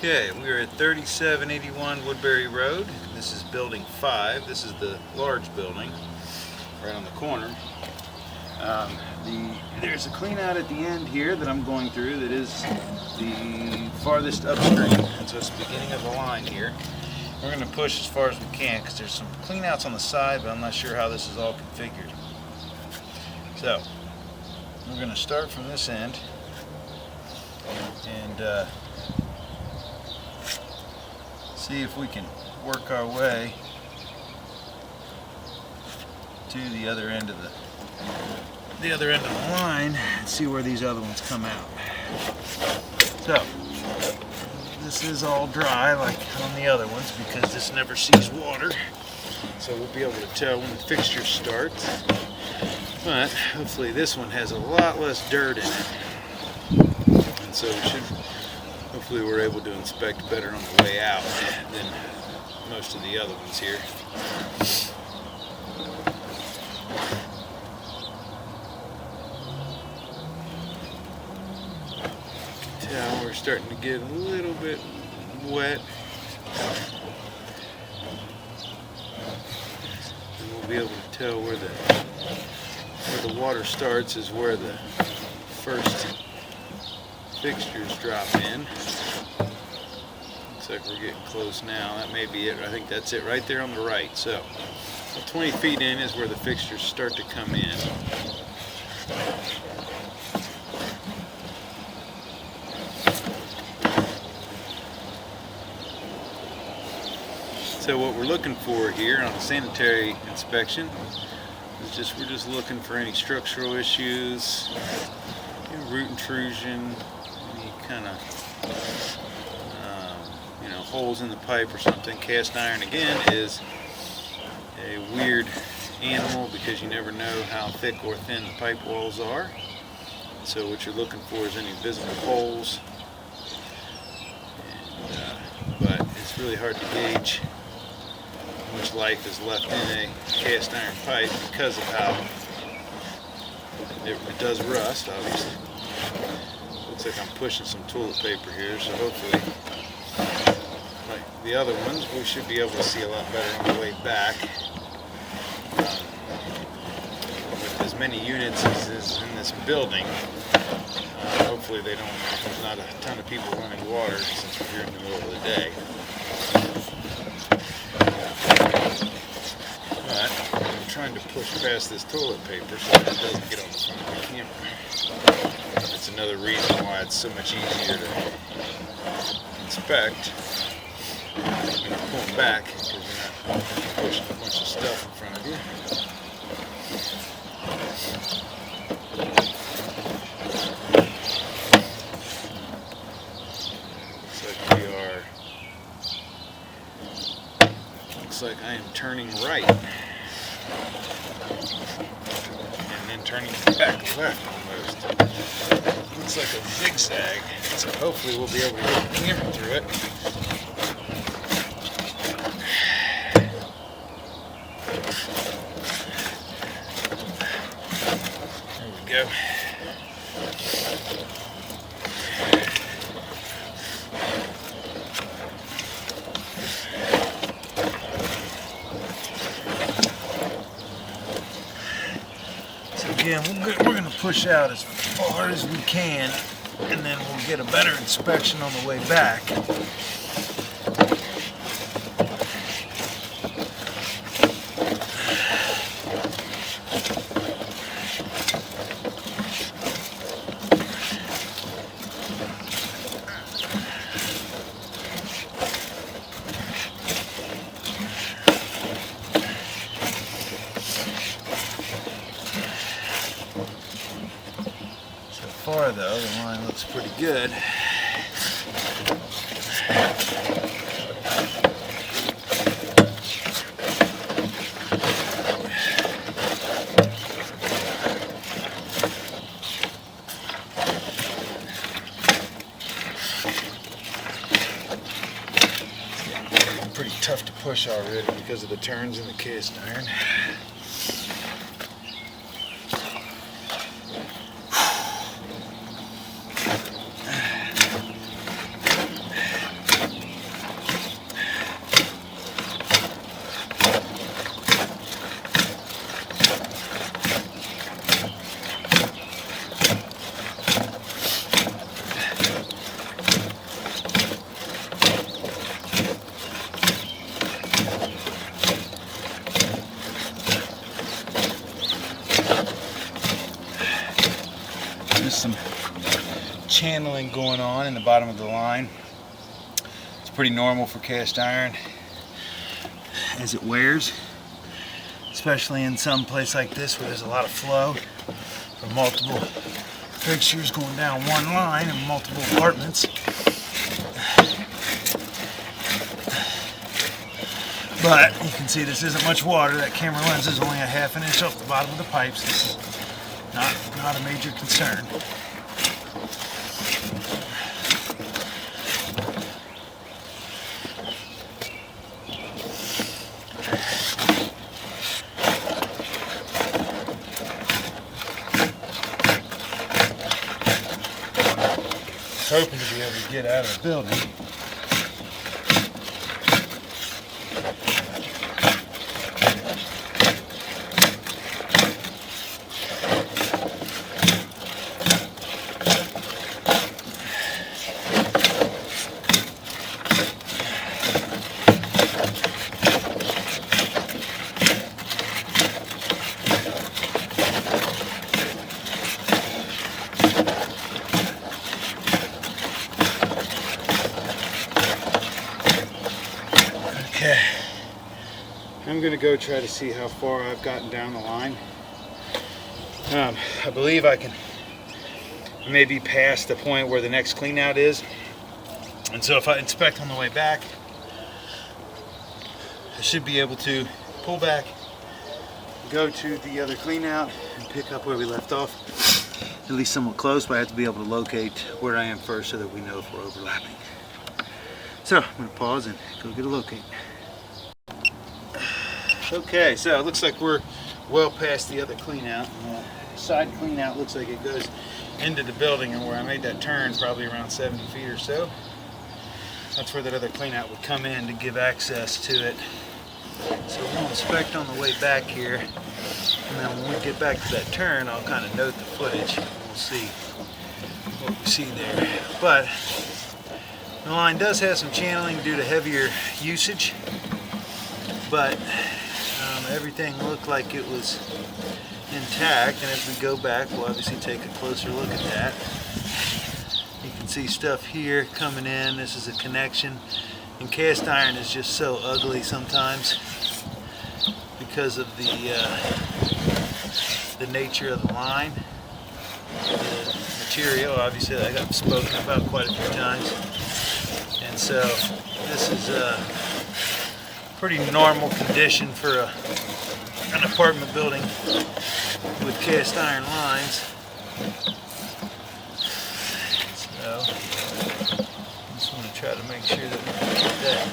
Okay, we are at 3781 Woodbury Road. This is building 5. This is the large building right on the corner. There's a clean out at the end here that I'm going through that is the farthest upstream, and so it's the beginning of the line here. We're going to push as far as we can because there's some clean outs on the side, but I'm not sure how this is all configured. So we're going to start from this end and see if we can work our way to the other end of the line and see where these other ones come out. So this is all dry like on the other ones because this never sees water, so we'll be able to tell when the fixture starts. But hopefully this one has a lot less dirt in it, and so hopefully we're able to inspect better on the way out than most of the other ones here. Now we're starting to get a little bit wet. And we'll be able to tell where the water starts is where the first fixtures drop in. Looks like we're getting close now. That may be it. I think that's it right there on the right. So 20 feet in is where the fixtures start to come in. So what we're looking for here on a sanitary inspection is we're just looking for any structural issues, root intrusion, any kind of holes in the pipe or something. Cast iron again is a weird animal because you never know how thick or thin the pipe walls are. So what you're looking for is any visible holes, but it's really hard to gauge how much life is left in a cast iron pipe because of how it does rust, obviously. Looks like I'm pushing some toilet paper here, so hopefully, like the other ones, we should be able to see a lot better on the way back. With as many units as is in this building, hopefully there's not a ton of people running water since we're here in the middle of the day. But I'm trying to push past this toilet paper so that it doesn't get on the front of the camera. That's another reason why it's so much easier to inspect when you're pulling back, because you're not pushing a bunch of stuff in front of you. Looks like I am turning right and then turning back left almost. Looks like a zigzag, so hopefully we'll be able to get the camera through it. There we go. Again, we're going to push out as far as we can, and then we'll get a better inspection on the way back. Far though, the line looks pretty good. It's pretty tough to push already because of the turns in the cast iron. channeling going on in the bottom of the line. It's pretty normal for cast iron as it wears, especially in some place like this where there's a lot of flow from multiple fixtures going down one line in multiple apartments. But you can see this isn't much water. That camera lens is only a ½ an inch off the bottom of the pipes. This is not a major concern. I was hoping to be able to get out of the building. Okay, I'm going to go try to see how far I've gotten down the line. I believe I can maybe past the point where the next clean out is. And so if I inspect on the way back, I should be able to pull back, go to the other clean out, and pick up where we left off. At least somewhat close, but I have to be able to locate where I am first so that we know if we're overlapping. So I'm going to pause and go get a locate. Okay, so it looks like we're well past the other clean out. The side clean out looks like it goes into the building, and where I made that turn, probably around 70 feet or so. That's where that other clean out would come in to give access to it. So we'll inspect on the way back here, and then when we get back to that turn, I'll kind of note the footage. We'll see what we see there. But the line does have some channeling due to heavier usage, but everything looked like it was intact, and as we go back, we'll obviously take a closer look at that. You can see stuff here coming in. This is a connection, and cast iron is just so ugly sometimes because of the nature of the line. The material, obviously, like I've spoken about quite a few times. And so this is a pretty normal condition for an apartment building with cast iron lines. So I just want to try to make sure that we can keep that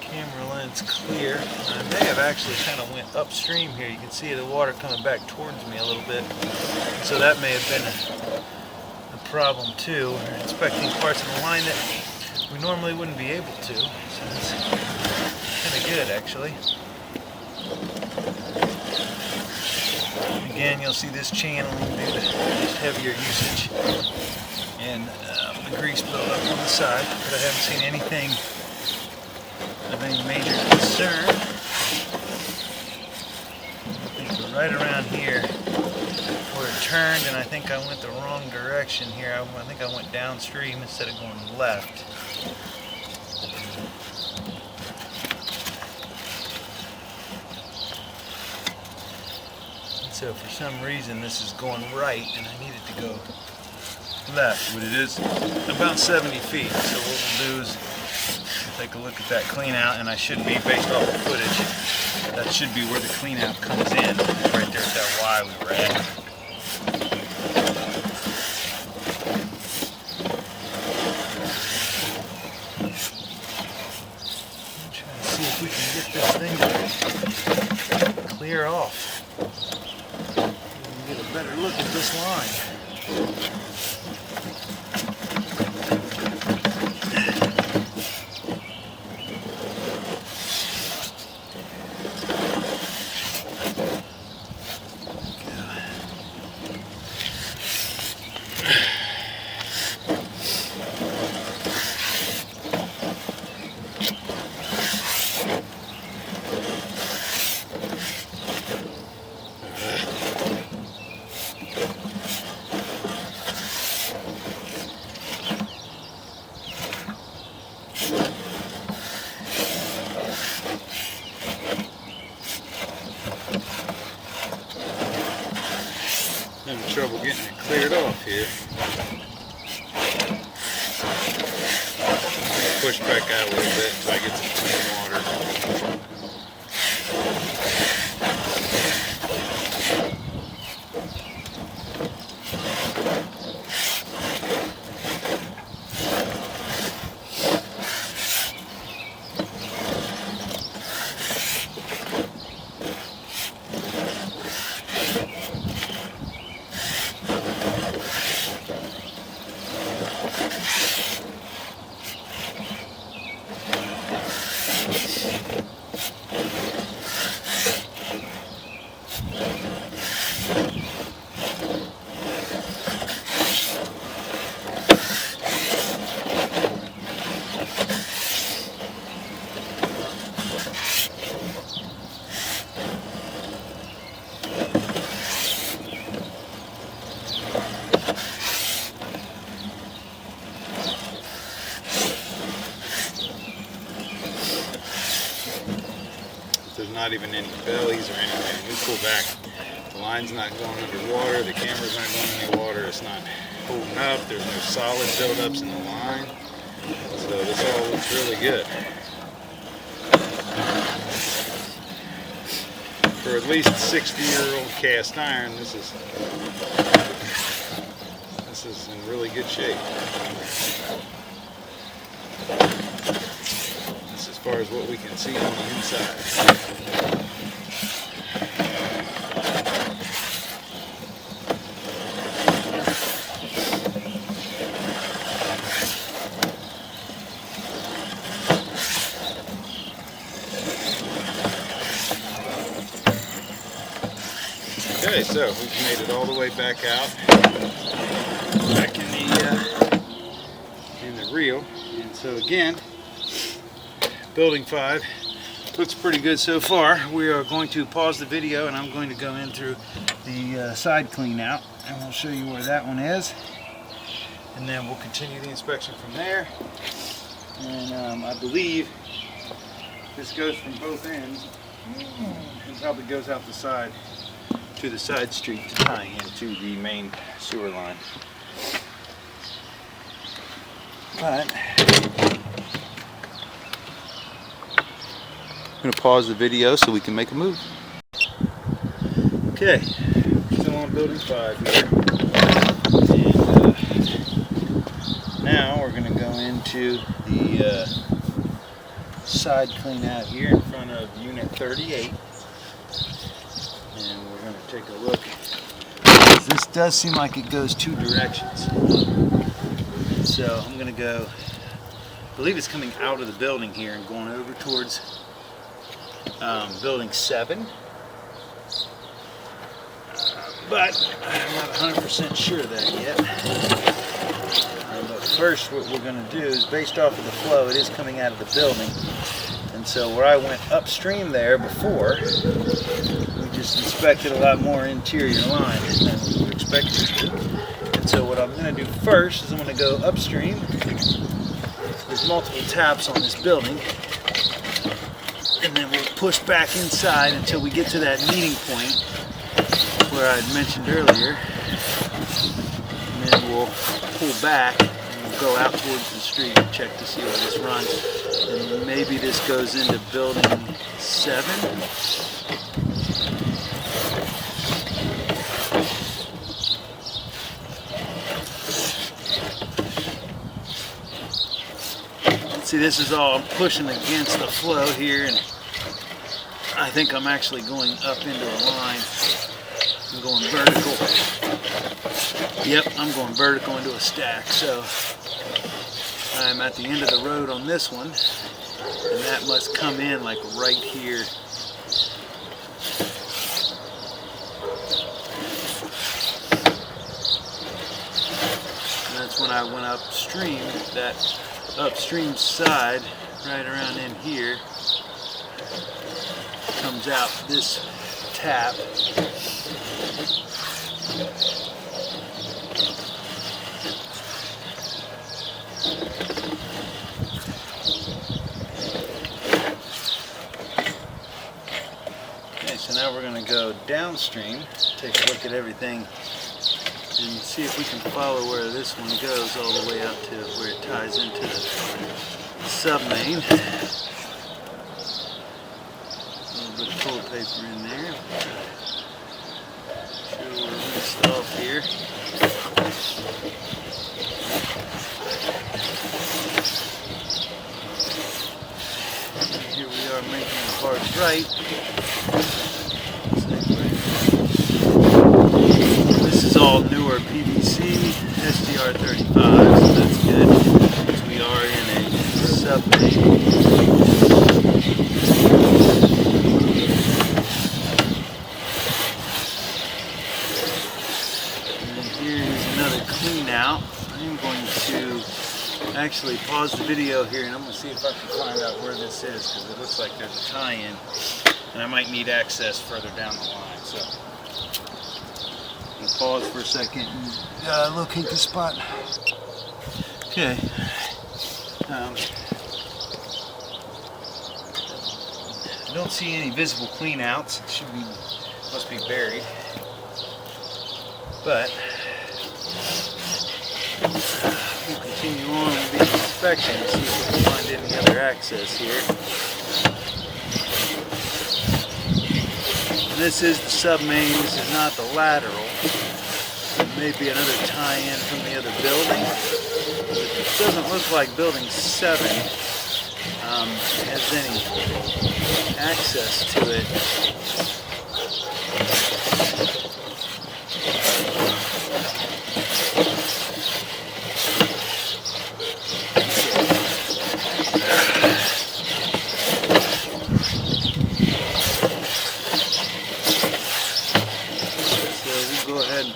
camera lens clear. And I may have actually kind of went upstream here. You can see the water coming back towards me a little bit. So that may have been a problem too. We're inspecting parts of the line that we normally wouldn't be able to. So it's kind of good, actually. Again, you'll see this channeling due to just heavier usage and the grease buildup on the side, but I haven't seen anything of any major concern. I think we're right around here where it turned, and I think I went the wrong direction here. I think I went downstream instead of going left. So for some reason this is going right and I need it to go left, but it is about 70 feet. So what we'll do is take a look at that clean out, and I should be, based off the footage, that should be where the clean out comes in, right there at that Y we were at. I'm trying to see if we can get this thing to clear off. Get a better look at this line. push back out a little bit until I get some clean water. There's not even any bellies or anything. We pull back. The line's not going underwater. The camera's not going underwater. It's not holding up. There's no solid buildups in the line. So this all looks really good. For at least 60-year-old cast iron, this is in really good shape. As far as what we can see on the inside. Okay, so we've made it all the way back out, back in the reel, and so again, Building 5 looks pretty good so far. We are going to pause the video and I'm going to go in through the side clean out and we'll show you where that one is, and then we'll continue the inspection from there. And I believe this goes from both ends and probably goes out the side to the side street to tie into the main sewer line. But I'm going to pause the video so we can make a move. Okay, still on Building 5 here. And now we're going to go into the side clean out here in front of Unit 38. And we're going to take a look. This does seem like it goes two directions. So I'm going to go, I believe it's coming out of the building here and going over towards Building 7, but I'm not 100% sure of that yet. But first what we're going to do is, based off of the flow, it is coming out of the building, and so where I went upstream there before, we just inspected a lot more interior line than we were expected to. And so what I'm going to do first is I'm going to go upstream. There's multiple taps on this building. And then we'll push back inside until we get to that meeting point where I had mentioned earlier. And then we'll pull back and we'll go out towards the street and check to see where this runs. And maybe this goes into Building 7. See, this is all pushing against the flow here, and I think I'm actually going up into a line. I'm going vertical. Yep, I'm going vertical into a stack. So I'm at the end of the road on this one, and that must come in like right here. And that's when I went upstream. That upstream side, right around in here, comes out this tap. Okay, so now we're going to go downstream, take a look at everything and see if we can follow where this one goes all the way out to where it ties into the sub-main. A little bit of toilet paper in there. Sure we're rinsed off here. Here we are making the parts right. This is all newer PVC SDR35, so that's good because we are in a sub-main. And here's another clean out. I'm going to actually pause the video here and I'm going to see if I can find out where this is because it looks like there's a tie-in and I might need access further down the line. So I'll pause for a second and locate the spot. Okay. I don't see any visible clean outs. It should be, must be buried. But we'll continue on with the inspection and see if we can find any other access here. And this is the sub-main, this is not the lateral. It may be another tie-in from the other building. It doesn't look like building 7 has any access to it.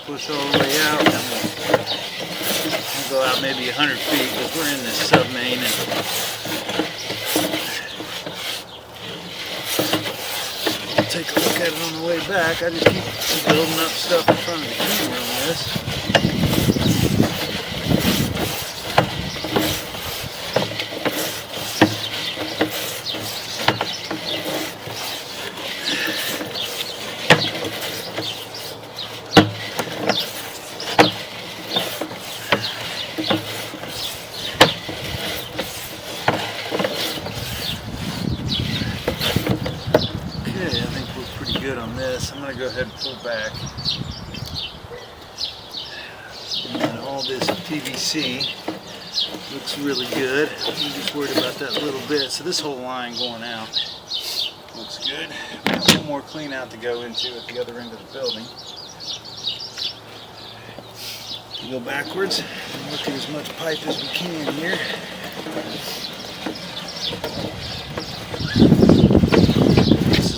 Push all the way out, and we'll go out maybe 100 feet because we're in this sub-main. And we'll take a look at it on the way back. I just keep building up stuff in front of the camera on this. I'm going to go ahead and pull back. And all this PVC looks really good. I'm just worried about that little bit. So this whole line going out looks good. We have one more clean out to go into at the other end of the building. We go backwards and look at as much pipe as we can here.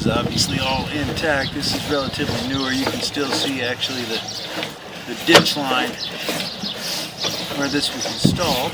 Obviously all intact. This is relatively newer. You can still see actually the ditch line where this was installed.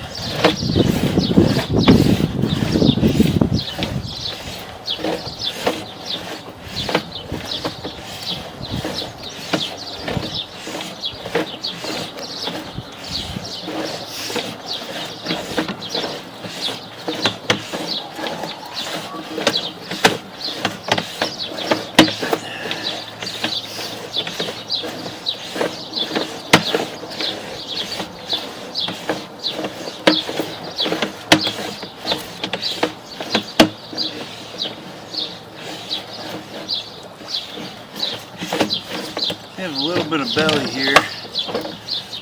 We have a little bit of belly here,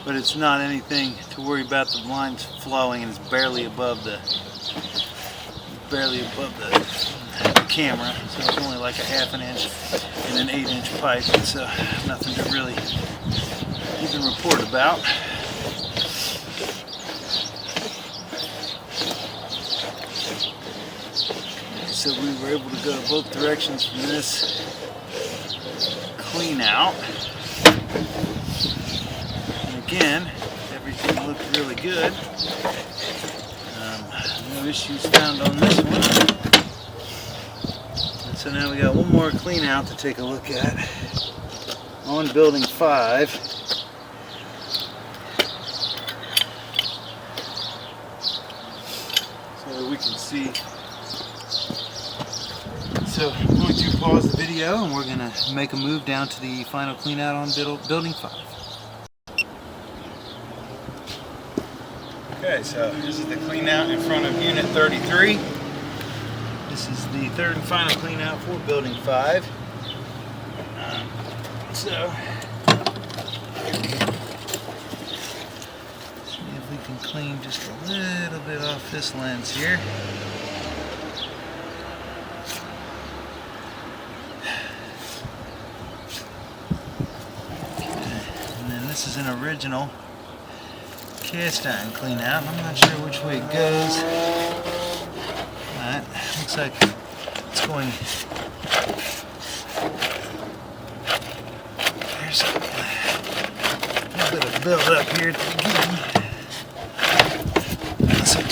but it's not anything to worry about. The line's flowing and it's barely above the camera, so it's only like a ½ inch and an 8-inch pipe. It's nothing to really even report about. So we were able to go both directions from this clean out. And again, everything looked really good. No issues found on this one. And so now we got one more clean out to take a look at on building 5. So we can see. So I'm going to pause the video and we're going to make a move down to the final clean out on building 5. Okay, so this is the clean out in front of Unit 33. This is the third and final clean out for Building 5. So, see if we can clean just a little bit off this lens here. And then this is an original cast iron clean out. I'm not sure which way it goes. Alright, looks like it's going. There's a little bit of build up here at the beginning. This will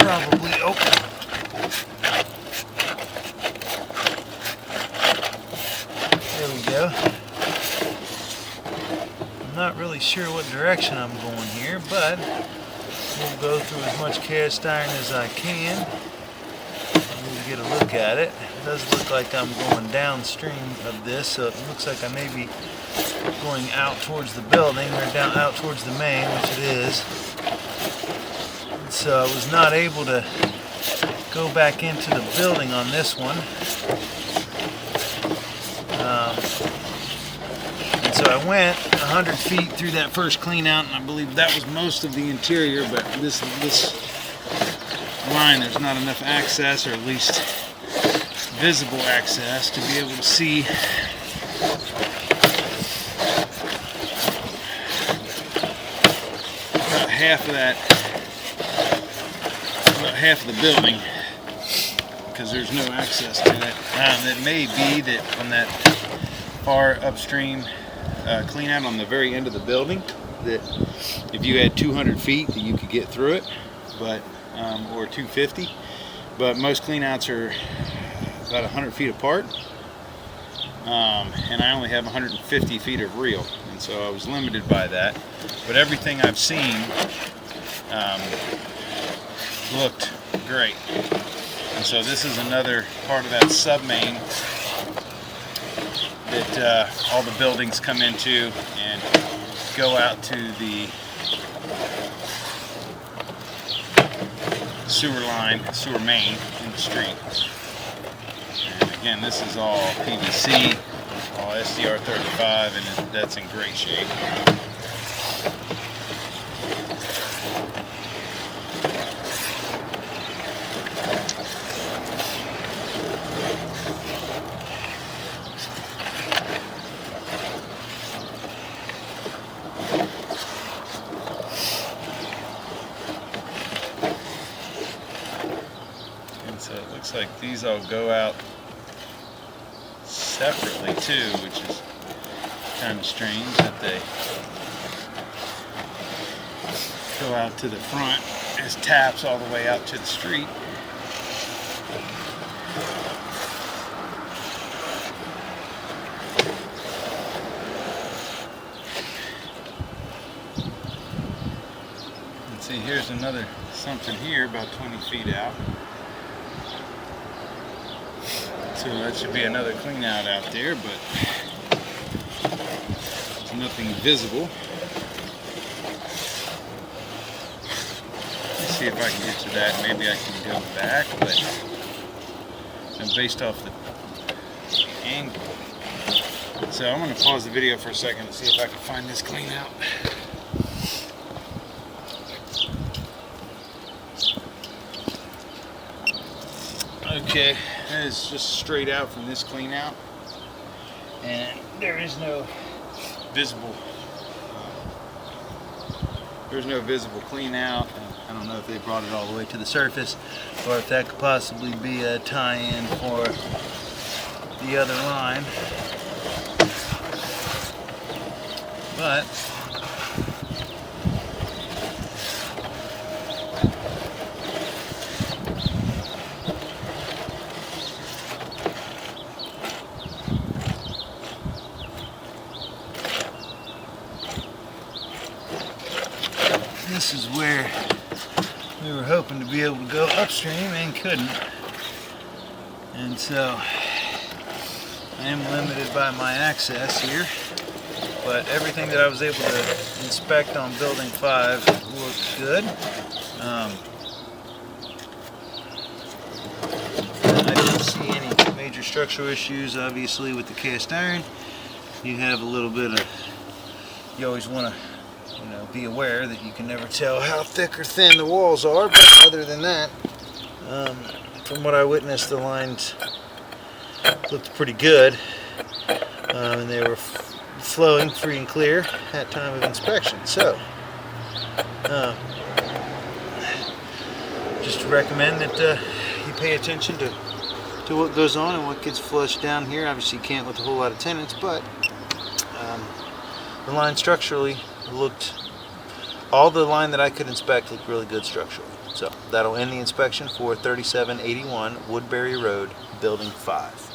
probably open. There we go. I'm not really sure what direction I'm going here, but we'll go through as much cast iron as I can. We'll get a look at it. It does look like I'm going downstream of this, so it looks like I may be going out towards the building or down out towards the main, which it is. So I was not able to go back into the building on this one. And so I went 100 feet through that first clean out, and I believe that was most of the interior, but this line, there's not enough access, or at least visible access, to be able to see about half of the building, because there's no access to it. It may be that on that far upstream clean out on the very end of the building, that if you had 200 feet that you could get through it, but or 250, but most cleanouts are about 100 feet apart, and I only have 150 feet of reel, and so I was limited by that. But everything I've seen looked great, and so this is another part of that sub-main that all the buildings come into and go out to the sewer main in the street. And again, this is all PVC, all SDR 35, and that's in great shape. So it looks like these all go out separately too, which is kind of strange that they go out to the front as taps all the way out to the street. And see, here's another something here about 20 feet out. So that should be another clean out there, but there's nothing visible. Let's see if I can get to that. Maybe I can go back, but based off the angle. So I'm going to pause the video for a second and see if I can find this clean out. Okay, that is just straight out from this clean out, and there is no visible clean out. I don't know if they brought it all the way to the surface, or if that could possibly be a tie-in for the other line. But this is where we were hoping to be able to go upstream and couldn't. And so I am limited by my access here. But everything that I was able to inspect on building 5 looked good. I didn't see any major structural issues. Obviously, with the cast iron, you have a little bit of, you always want to, be aware that you can never tell how thick or thin the walls are, but other than that, from what I witnessed, the lines looked pretty good, and they were flowing free and clear at time of inspection. So, just recommend that you pay attention to what goes on and what gets flushed down here. Obviously, you can't with a whole lot of tenants, but the line structurally looked, all the line that I could inspect looked really good structurally. So that'll end the inspection for 3781 Woodbury Road, Building 5.